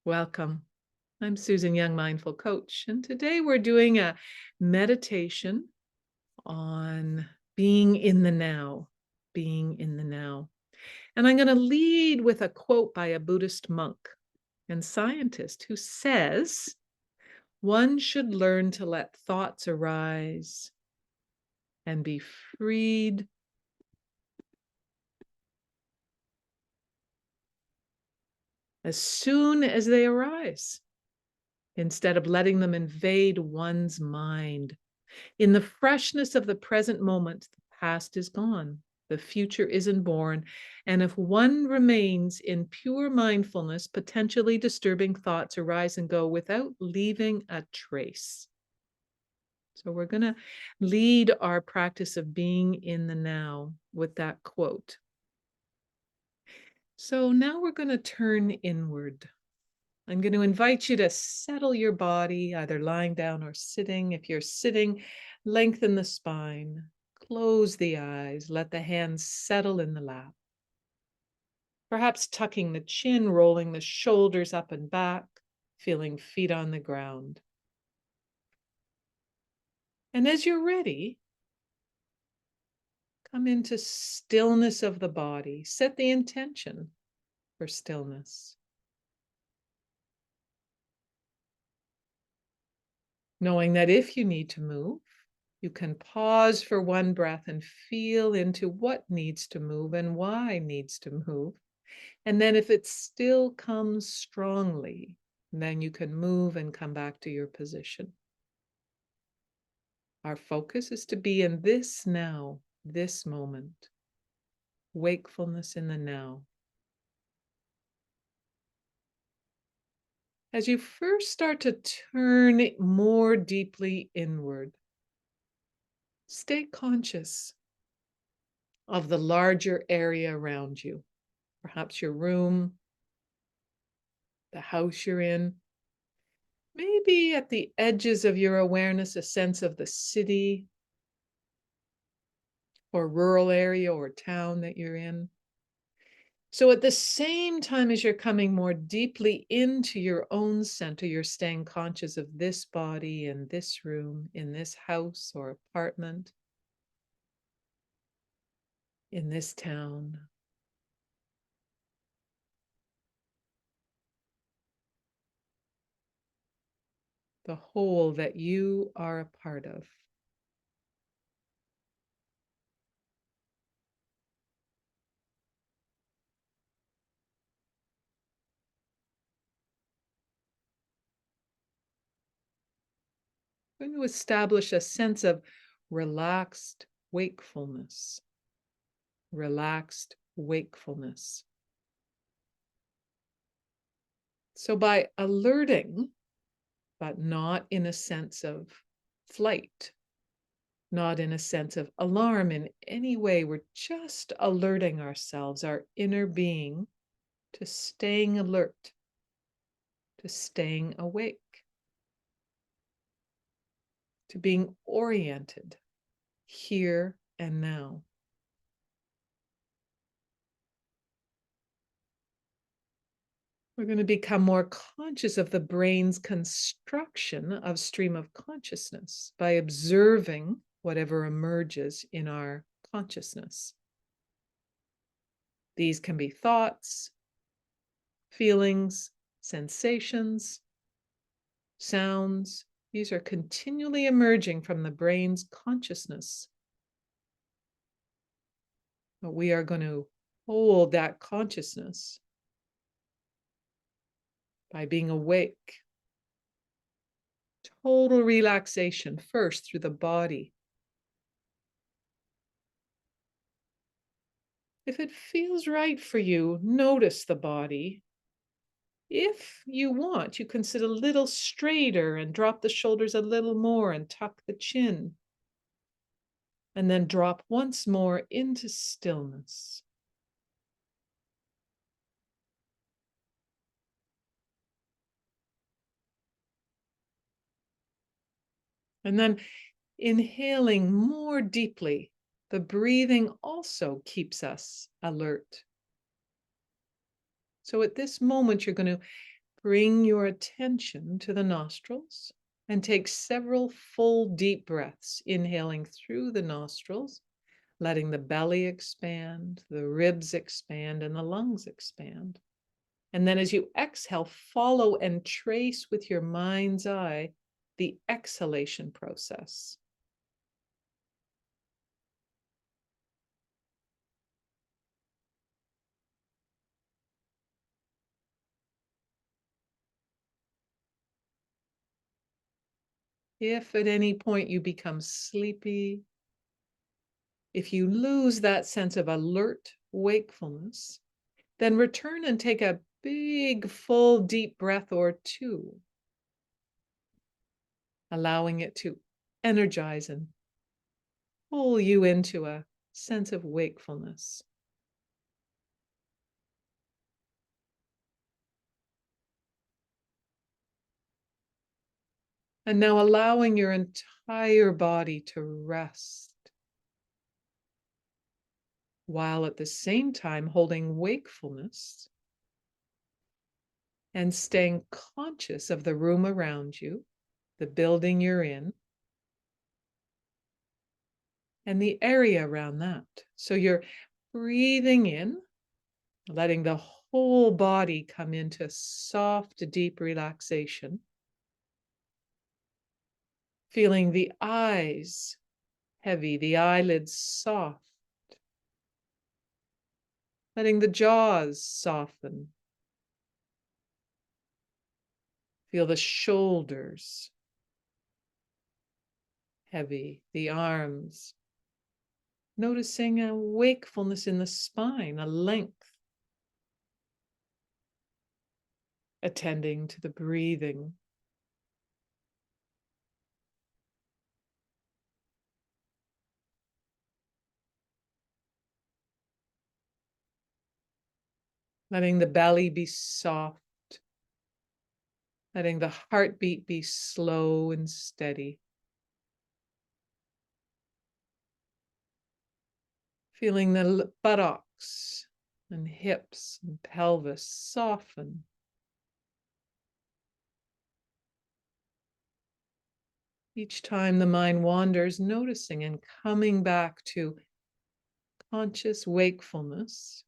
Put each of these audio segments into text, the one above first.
Welcome. I'm Susan Young, Mindful Coach, and today we're doing a meditation on being in the now, being in the now. And I'm going to lead with a quote by a Buddhist monk and scientist who says, "One should learn to let thoughts arise and be freed as soon as they arise, instead of letting them invade one's mind. In the freshness of the present moment, the past is gone, the future isn't born, and if one remains in pure mindfulness, potentially disturbing thoughts arise and go without leaving a trace." So we're going to lead our practice of being in the now with that quote. So now we're going to turn inward. I'm going to invite you to settle your body, either lying down or sitting. If you're sitting, lengthen the spine, close the eyes, let the hands settle in the lap. Perhaps tucking the chin, rolling the shoulders up and back, feeling feet on the ground. And as you're ready, come into stillness of the body. Set the intention for stillness. Knowing that if you need to move, you can pause for one breath and feel into what needs to move and why needs to move. And then if it still comes strongly, then you can move and come back to your position. Our focus is to be in this now, this moment. Wakefulness in the now. As you first start to turn more deeply inward, stay conscious of the larger area around you, perhaps your room, the house you're in. Maybe at the edges of your awareness, a sense of the city or rural area or town that you're in. So at the same time as you're coming more deeply into your own center, you're staying conscious of this body in this room, in this house or apartment, in this town. The whole that you are a part of. We're going to establish a sense of relaxed wakefulness. Relaxed wakefulness. So by alerting, but not in a sense of flight, not in a sense of alarm in any way, we're just alerting ourselves, our inner being, to staying alert, to staying awake, to being oriented here and now. We're going to become more conscious of the brain's construction of stream of consciousness by observing whatever emerges in our consciousness. These can be thoughts, feelings, sensations, sounds. These are continually emerging from the brain's consciousness. But we are going to hold that consciousness by being awake. Total relaxation first through the body. If it feels right for you, notice the body. If you want, you can sit a little straighter and drop the shoulders a little more and tuck the chin. And then drop once more into stillness. And then inhaling more deeply. The breathing also keeps us alert. So at this moment, you're going to Bring your attention to the nostrils and take several full deep breaths, inhaling through the nostrils, letting the belly expand, the ribs expand, and the lungs expand. And then as you exhale, follow and trace with your mind's eye the exhalation process. If at any point you become sleepy, if you lose that sense of alert wakefulness, then return and take a big, full, deep breath or two, allowing it to energize and pull you into a sense of wakefulness. And now allowing your entire body to rest, while at the same time holding wakefulness and staying conscious of the room around you, the building you're in, and the area around that. So you're breathing in, letting the whole body come into soft, deep relaxation. Feeling the eyes heavy, the eyelids soft. Letting the jaws soften. Feel the shoulders heavy, the arms. Noticing a wakefulness in the spine, a length. Attending to the breathing. Letting the belly be soft. Letting the heartbeat be slow and steady. Feeling the buttocks and hips and pelvis soften. Each time the mind wanders, noticing and coming back to conscious wakefulness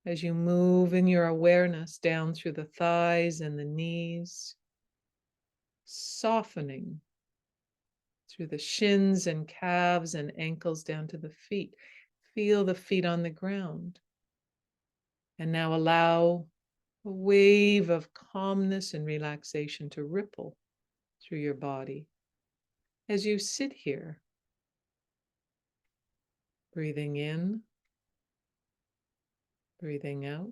as you move in your awareness down through the thighs and the knees, softening through the shins and calves and ankles down to the feet. Feel the feet on the ground. And now allow a wave of calmness and relaxation to ripple through your body as you sit here, breathing in, breathing out,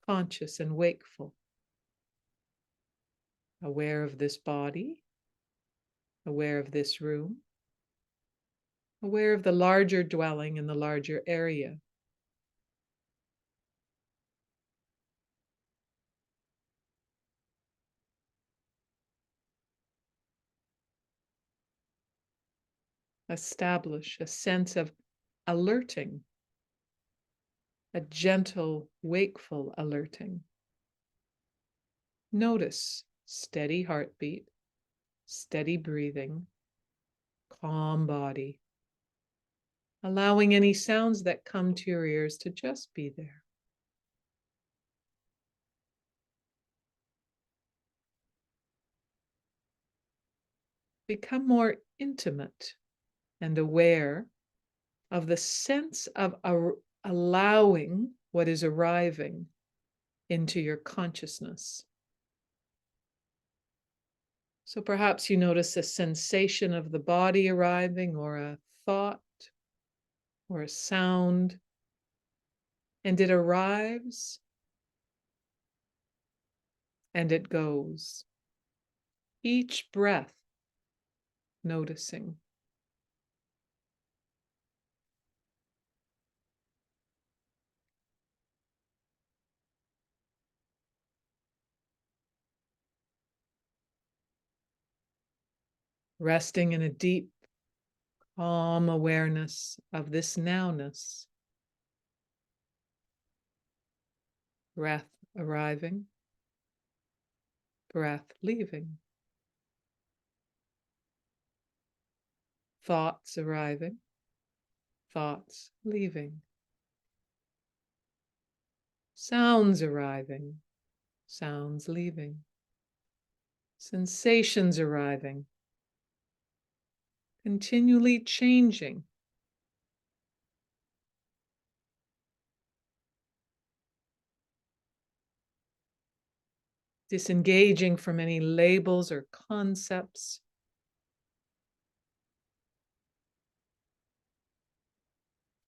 conscious and wakeful, aware of this body, aware of this room, aware of the larger dwelling in the larger area. Establish a sense of alerting, a gentle, wakeful alerting. Notice steady heartbeat, steady breathing, calm body, allowing any sounds that come to your ears to just be there. Become more intimate and aware of the sense of allowing what is arriving into your consciousness. So perhaps you notice a sensation of the body arriving, or a thought, or a sound, and it arrives and it goes. Each breath noticing. Resting in a deep, calm awareness of this nowness. Breath arriving, breath leaving. Thoughts arriving, thoughts leaving. Sounds arriving, sounds leaving. Sensations arriving, continually changing. Disengaging from any labels or concepts.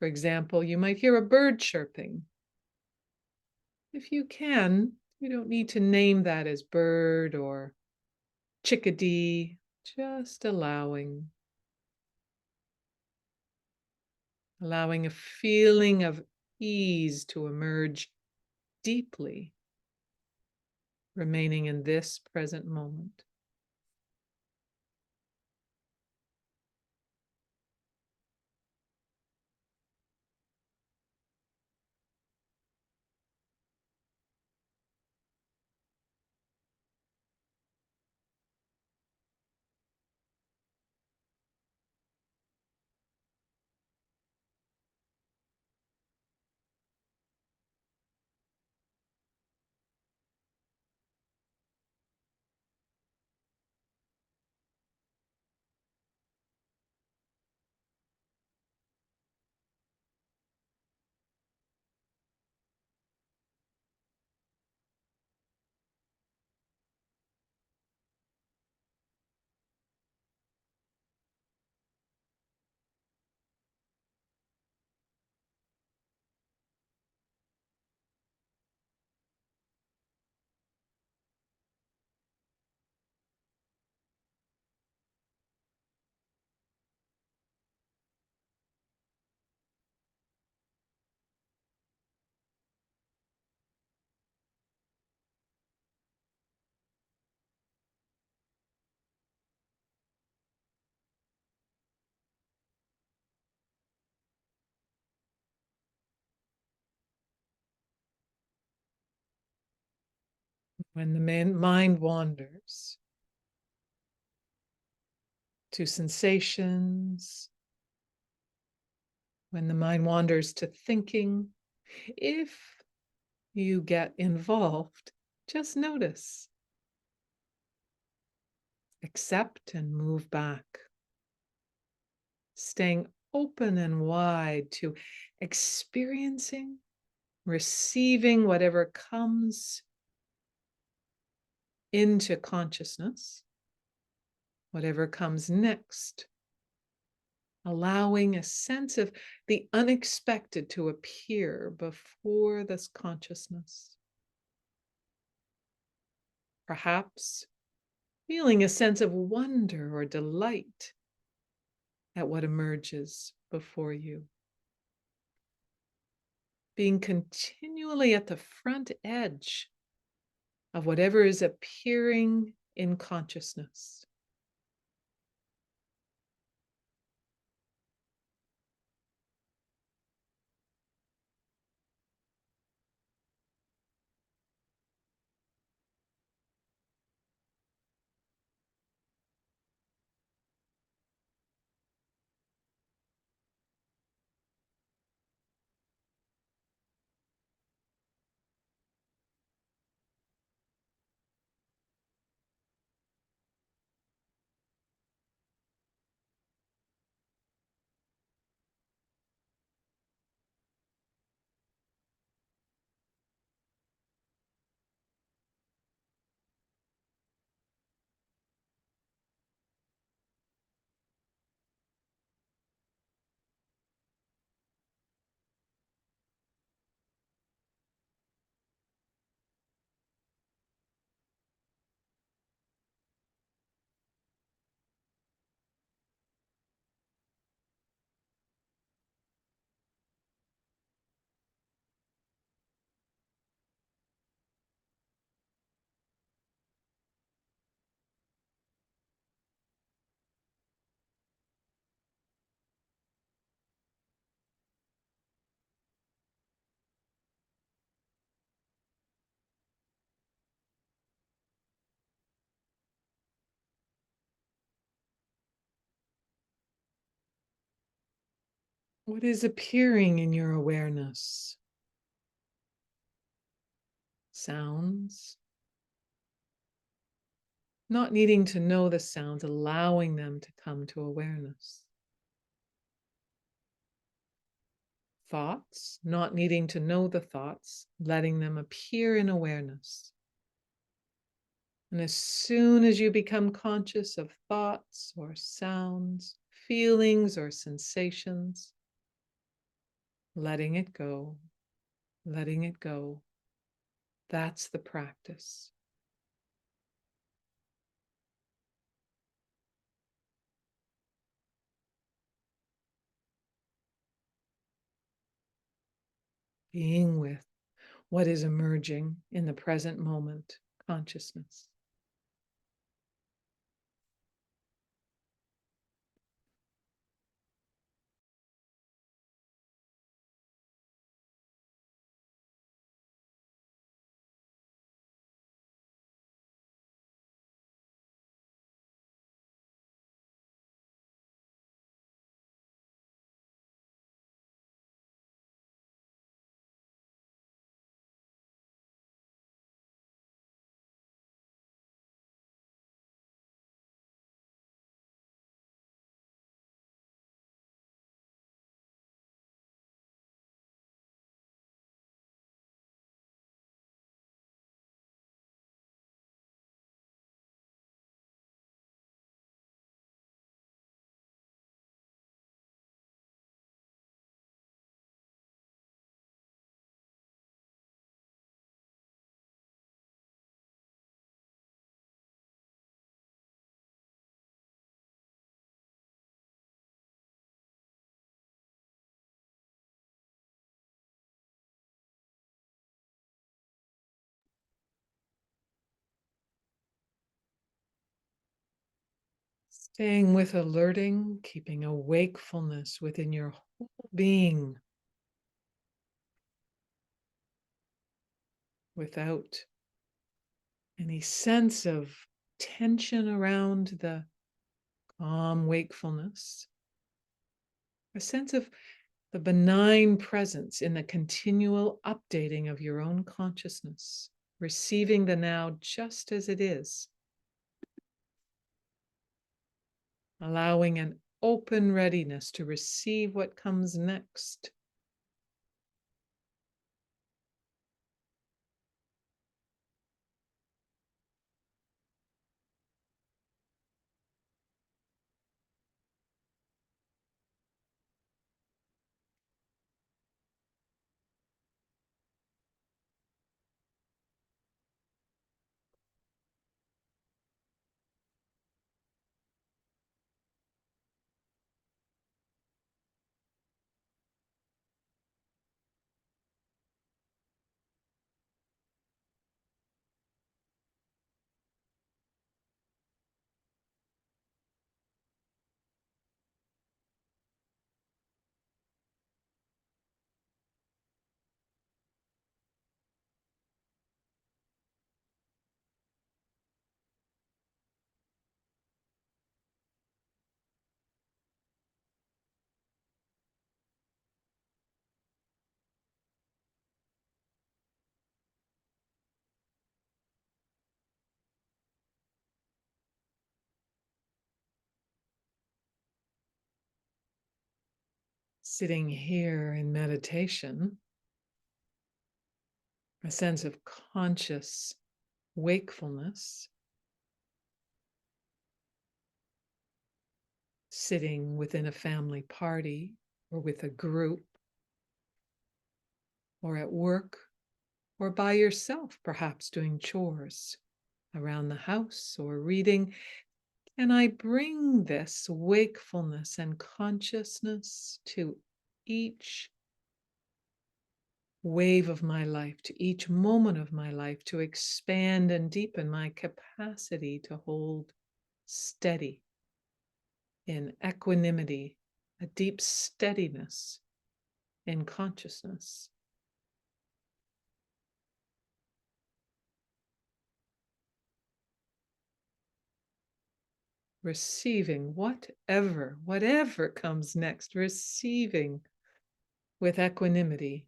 For example, you might hear a bird chirping. If you can, you don't need to name that as bird or chickadee, just allowing a feeling of ease to emerge deeply, remaining in this present moment. When the mind wanders to sensations, when the mind wanders to thinking, if you get involved, just notice, accept, and move back, staying open and wide to experiencing, receiving whatever comes into consciousness, whatever comes next, allowing a sense of the unexpected to appear before this consciousness. Perhaps feeling a sense of wonder or delight at what emerges before you. Being continually at the front edge of whatever is appearing in consciousness. What is appearing in your awareness? Sounds. Not needing to know the sounds, allowing them to come to awareness. Thoughts, not needing to know the thoughts, letting them appear in awareness. And as soon as you become conscious of thoughts or sounds, feelings or sensations, letting it go, letting it go. That's the practice. Being with what is emerging in the present moment, consciousness. Staying with alerting, keeping a wakefulness within your whole being without any sense of tension around the calm wakefulness, a sense of the benign presence in the continual updating of your own consciousness, receiving the now just as it is, allowing an open readiness to receive what comes next. Sitting here in meditation, a sense of conscious wakefulness, sitting within a family party or with a group or at work or by yourself, perhaps doing chores around the house or reading. And I bring this wakefulness and consciousness to each wave of my life, to each moment of my life, to expand and deepen my capacity to hold steady in equanimity, a deep steadiness in consciousness. Receiving whatever comes next, receiving with equanimity.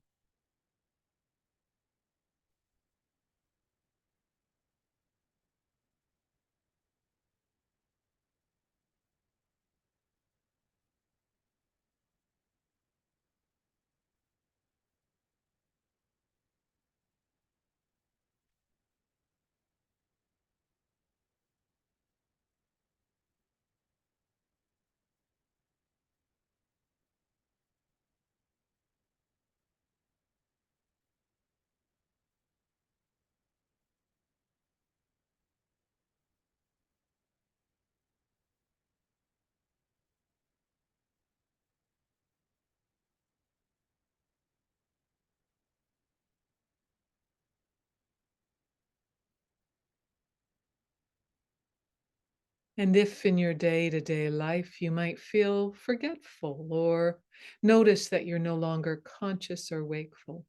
And if in your day-to-day life you might feel forgetful or notice that you're no longer conscious or wakeful,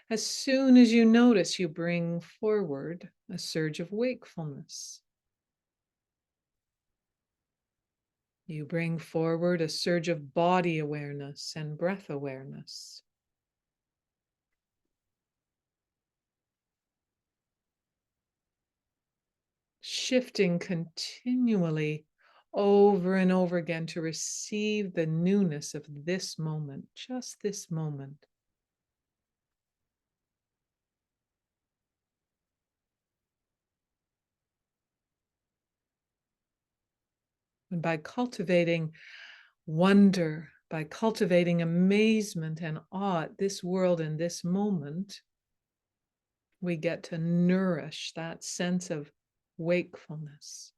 as soon as you notice, you bring forward a surge of wakefulness. You bring forward a surge of body awareness and breath awareness. Shifting continually over and over again to receive the newness of this moment, just this moment. And by cultivating wonder, by cultivating amazement and awe at this world and this moment, we get to nourish that sense of wakefulness.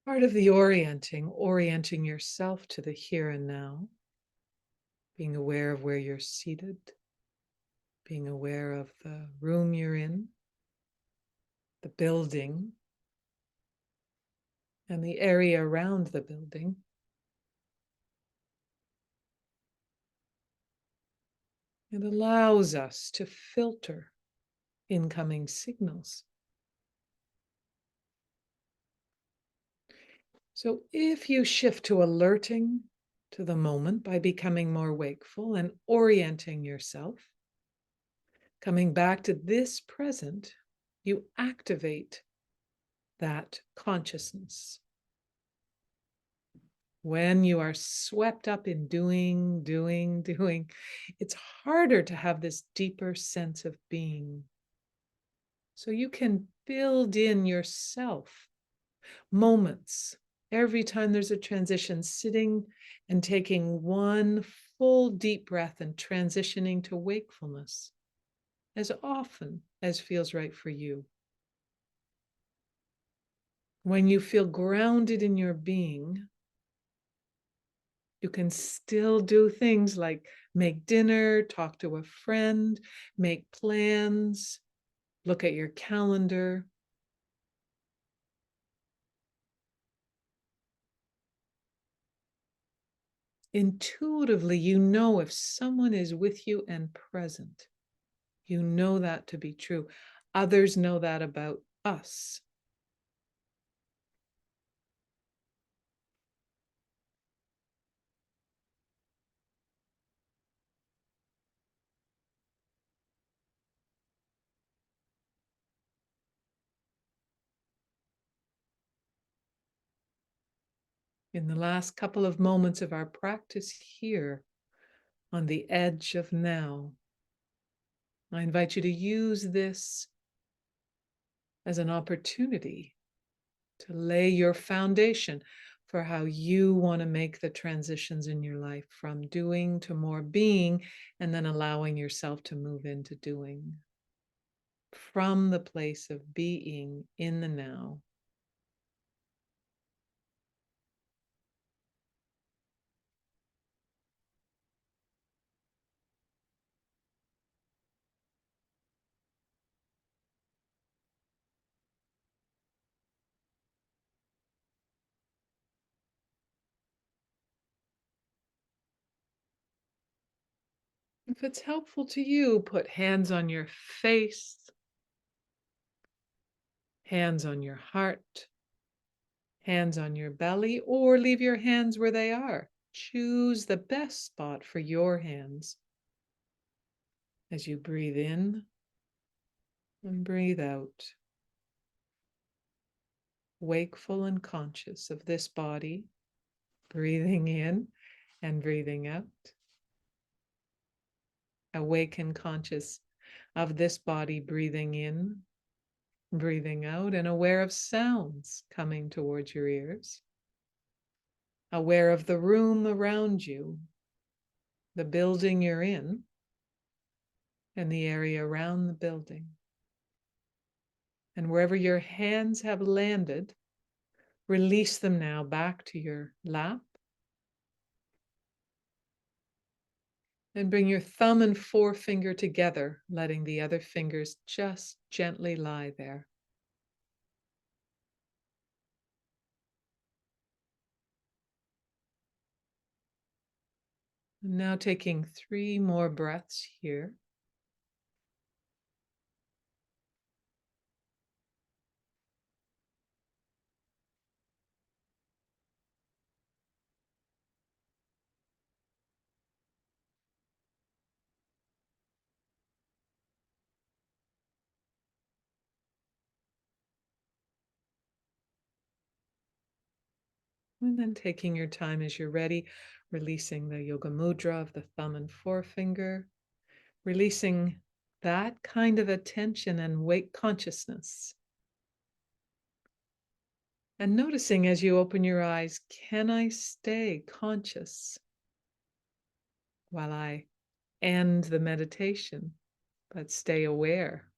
Part of the orienting yourself to the here and now, being aware of where you're seated, being aware of the room you're in, the building, and the area around the building. It allows us to filter incoming signals. So if you shift to alerting to the moment by becoming more wakeful and orienting yourself, coming back to this present, you activate that consciousness. When you are swept up in doing, it's harder to have this deeper sense of being. So you can build in yourself moments every time there's a transition, sitting and taking one full deep breath and transitioning to wakefulness as often as feels right for you. When you feel grounded in your being, you can still do things like make dinner, talk to a friend, make plans, look at your calendar. Intuitively, you know if someone is with you and present. You know that to be true. Others know that about us. In the last couple of moments of our practice here on the edge of now, I invite you to use this as an opportunity to lay your foundation for how you want to make the transitions in your life from doing to more being, and then allowing yourself to move into doing from the place of being in the now. If it's helpful to you, put hands on your face, hands on your heart, hands on your belly, or leave your hands where they are. Choose the best spot for your hands as you breathe in and breathe out, wakeful and conscious of this body, breathing in and breathing out. Awake and conscious of this body, breathing in, breathing out, and aware of sounds coming towards your ears. Aware of the room around you, the building you're in, and the area around the building. And wherever your hands have landed, release them now back to your lap. And bring your thumb and forefinger together, letting the other fingers just gently lie there. Now taking 3 more breaths here. And then taking your time as you're ready, releasing the yoga mudra of the thumb and forefinger, releasing that kind of attention and weight consciousness. And noticing as you open your eyes, can I stay conscious while I end the meditation, but stay aware?